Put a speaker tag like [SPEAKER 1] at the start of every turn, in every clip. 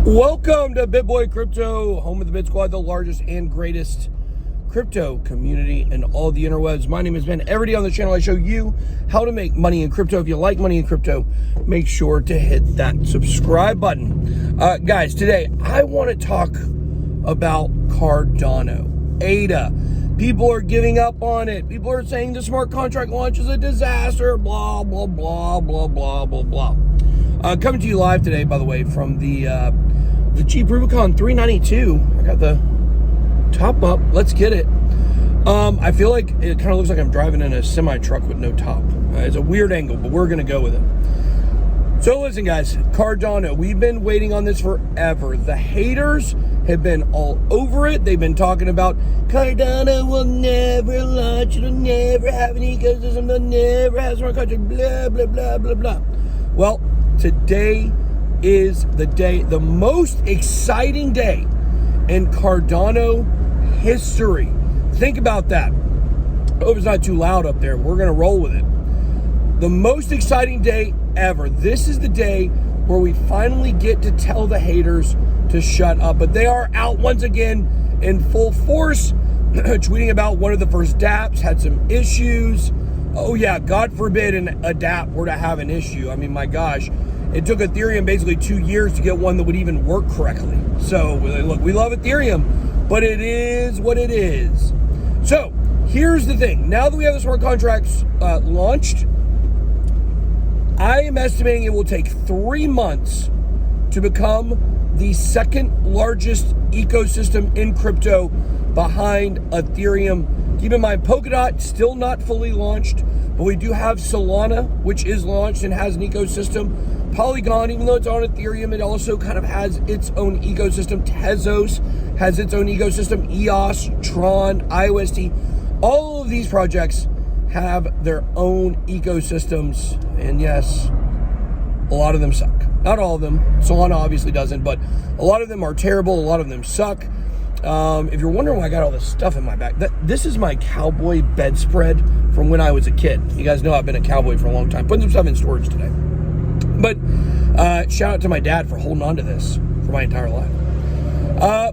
[SPEAKER 1] Welcome to BitBoy Crypto, home of the BitSquad, the largest and greatest crypto community in all the interwebs. My name is Ben. Every day on the channel, I show you how to make money in crypto. If you like money in crypto, make sure to hit that subscribe button. Guys, today I want to talk about Cardano, ADA. People are giving up on it. People are saying the smart contract launch is a disaster, blah, blah, blah, blah, blah, blah, blah. Coming to you live today, by the way, from the Jeep Rubicon 392. I got the top up. Let's get it. I feel like it kind of looks like I'm driving in a semi-truck with no top. It's a weird angle, but we're going to go with it. So listen, guys, Cardano, we've been waiting on this forever. The haters have been all over it. They've been talking about Cardano will never launch. It'll never have an ecosystem. It'll never have smart contract, blah, blah, blah, blah, blah. Well, today is the day, the most exciting day in Cardano history. Think about that. I hope it's not too loud up there. We're going to roll with it. The most exciting day ever. This is the day where we finally get to tell the haters to shut up. But they are out once again in full force, tweeting about one of the first dApps had some issues. Oh yeah, God forbid a dApp were to have an issue. I mean, my gosh. It took Ethereum basically 2 years to get one that would even work correctly. So, look, we love Ethereum, but it is what it is. So, here's the thing. Now that we have the smart contracts launched, I am estimating it will take 3 months to become the second largest ecosystem in crypto behind Ethereum. Keep in mind, Polkadot still not fully launched, but we do have Solana, which is launched and has an ecosystem. Polygon, even though it's on Ethereum, it also kind of has its own ecosystem. Tezos has its own ecosystem. EOS, Tron, IOST. All of these projects have their own ecosystems. And yes, a lot of them suck. Not all of them. Solana obviously doesn't, but a lot of them are terrible. A lot of them suck. If you're wondering why I got all this stuff in my back, this is my cowboy bedspread from when I was a kid. You guys know I've been a cowboy for a long time. Putting some stuff in storage today. But shout out to my dad for holding on to this for my entire life.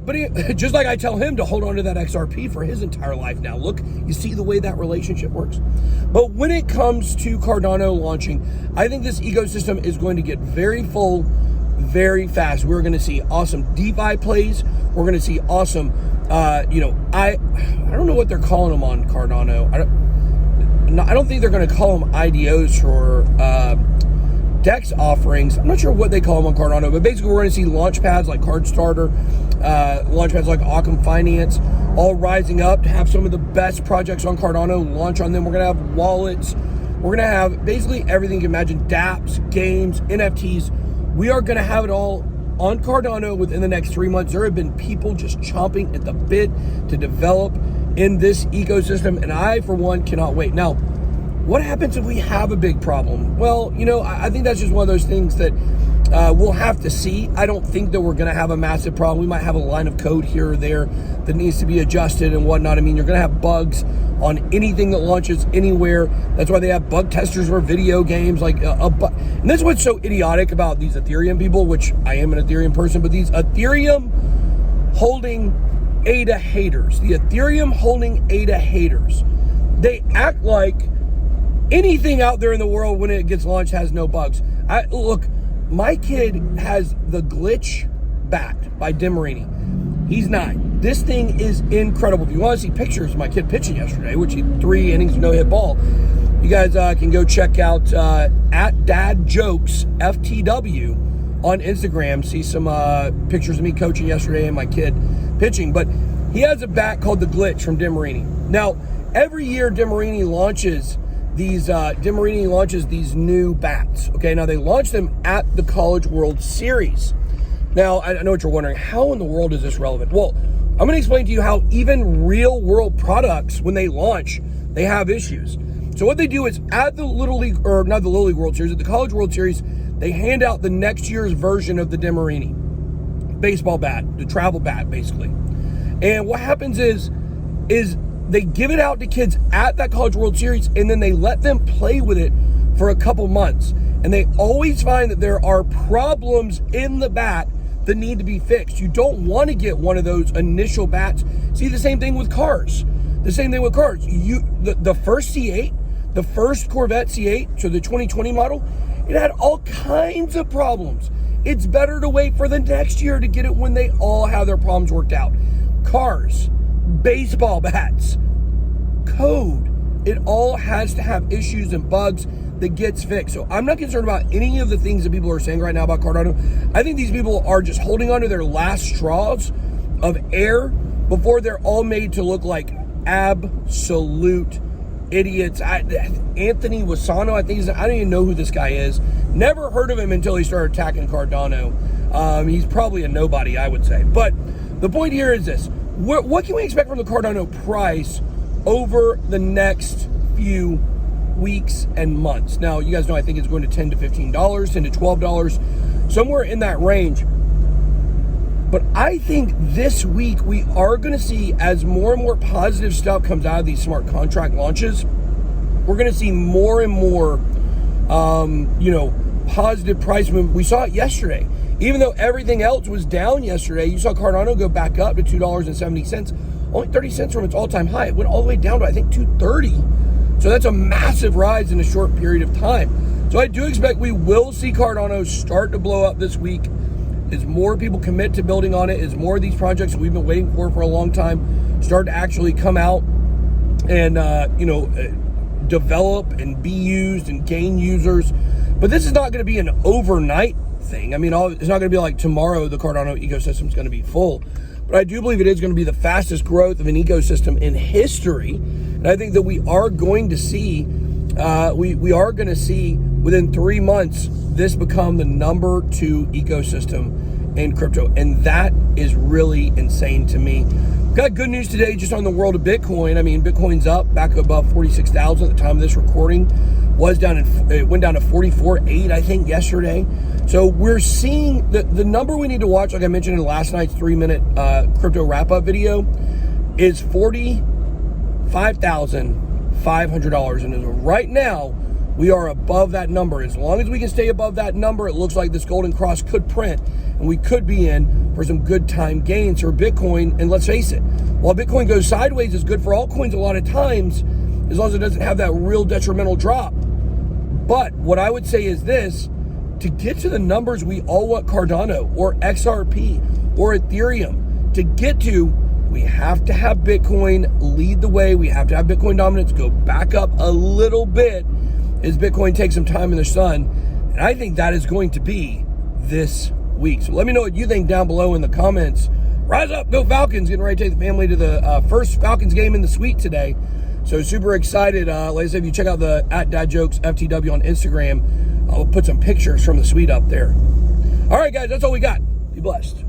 [SPEAKER 1] But just like I tell him to hold on to that XRP for his entire life now. Look, you see the way that relationship works. But when it comes to Cardano launching, I think this ecosystem is going to get very full very fast. We're going to see awesome DeFi plays. We're going to see awesome, I don't know what they're calling them on Cardano. I don't think they're going to call them IDOs for DEX offerings. I'm not sure what they call them on Cardano, but basically we're going to see launch pads like Cardstarter, launch pads like Occam.Fi, all rising up to have some of the best projects on Cardano launch on them. We're going to have wallets. We're going to have basically everything you can imagine, dApps, games, NFTs. We are going to have it all on Cardano within the next 3 months. There have been people just chomping at the bit to develop in this ecosystem, and I, for one, cannot wait. Now, what happens if we have a big problem? Well, I think that's just one of those things that we'll have to see. I don't think that we're going to have a massive problem. We might have a line of code here or there that needs to be adjusted and whatnot. I mean, you're going to have bugs on anything that launches anywhere. That's why they have bug testers for video games. And that's what's so idiotic about these Ethereum people, which I am an Ethereum person, but these Ethereum holding ADA haters, the Ethereum holding ADA haters, they act like anything out there in the world when it gets launched has no bugs. Look, my kid has the Glitch bat by DeMarini. He's 9. This thing is incredible. If you want to see pictures of my kid pitching yesterday, which he 3 innings, no hit ball, you guys can go check out at DadJokesFTW on Instagram. See some pictures of me coaching yesterday and my kid pitching. But he has a bat called the Glitch from DeMarini. Now, every year DeMarini launches these new bats. Okay, now they launch them at the College World Series. Now, I know what you're wondering. How in the world is this relevant? Well, I'm going to explain to you how even real world products, when they launch, they have issues. So what they do is at the Little League, or not the Little League World Series, at the College World Series, they hand out the next year's version of the DeMarini baseball bat, the travel bat, basically. And what happens is they give it out to kids at that College World Series, and then they let them play with it for a couple months. And they always find that there are problems in the bat that need to be fixed. You don't want to get one of those initial bats. See, the same thing with cars. The same thing with cars. The first C8, the first Corvette C8, so the 2020 model, it had all kinds of problems. It's better to wait for the next year to get it when they all have their problems worked out. Cars, baseball bats, code, it all has to have issues and bugs that gets fixed. So I'm not concerned about any of the things that people are saying right now about Cardano. I think these people are just holding on to their last straws of air before they're all made to look like absolute idiots. Anthony Wasano, I think I don't even know who this guy is. Never heard of him until he started attacking Cardano. He's probably a nobody, I would say. But the point here is this. What can we expect from the Cardano price over the next few weeks and months? Now, you guys know I think it's going to $10 to $15, $10 to $12, somewhere in that range. But I think this week we are going to see, as more and more positive stuff comes out of these smart contract launches, we're going to see more and more, positive price movement. We saw it yesterday. Even though everything else was down yesterday, you saw Cardano go back up to $2.70, only 30 cents from its all-time high. It went all the way down to, I think, $2.30. So that's a massive rise in a short period of time. So I do expect we will see Cardano start to blow up this week as more people commit to building on it, as more of these projects that we've been waiting for a long time start to actually come out and, develop and be used and gain users. But this is not going to be an overnight thing. I mean, it's not going to be like tomorrow the Cardano ecosystem is going to be full. But I do believe it is going to be the fastest growth of an ecosystem in history. And I think that we are going to see, within 3 months, this become the number 2 ecosystem in crypto. And that is really insane to me. Got good news today just on the world of Bitcoin. I mean, Bitcoin's up back above 46,000 at the time of this recording. It went down to 44.8, I think, yesterday. So we're seeing the number we need to watch, like I mentioned in last night's 3-minute crypto wrap-up video, is $45,500. And right now, we are above that number. As long as we can stay above that number, it looks like this golden cross could print, and we could be in for some good time gains for Bitcoin. And let's face it, while Bitcoin goes sideways, it's good for altcoins a lot of times, as long as it doesn't have that real detrimental drop. But what I would say is this: to get to the numbers we all want Cardano or XRP or Ethereum to get to, we have to have Bitcoin lead the way. We have to have Bitcoin dominance go back up a little bit as Bitcoin takes some time in the sun. And I think that is going to be this week. So let me know what you think down below in the comments. Rise up, go Falcons. Getting ready to take the family to the first Falcons game in the suite today. So super excited. Like I said, if you check out the @DadJokesFTW on Instagram, I'll put some pictures from the suite up there. All right, guys, that's all we got. Be blessed.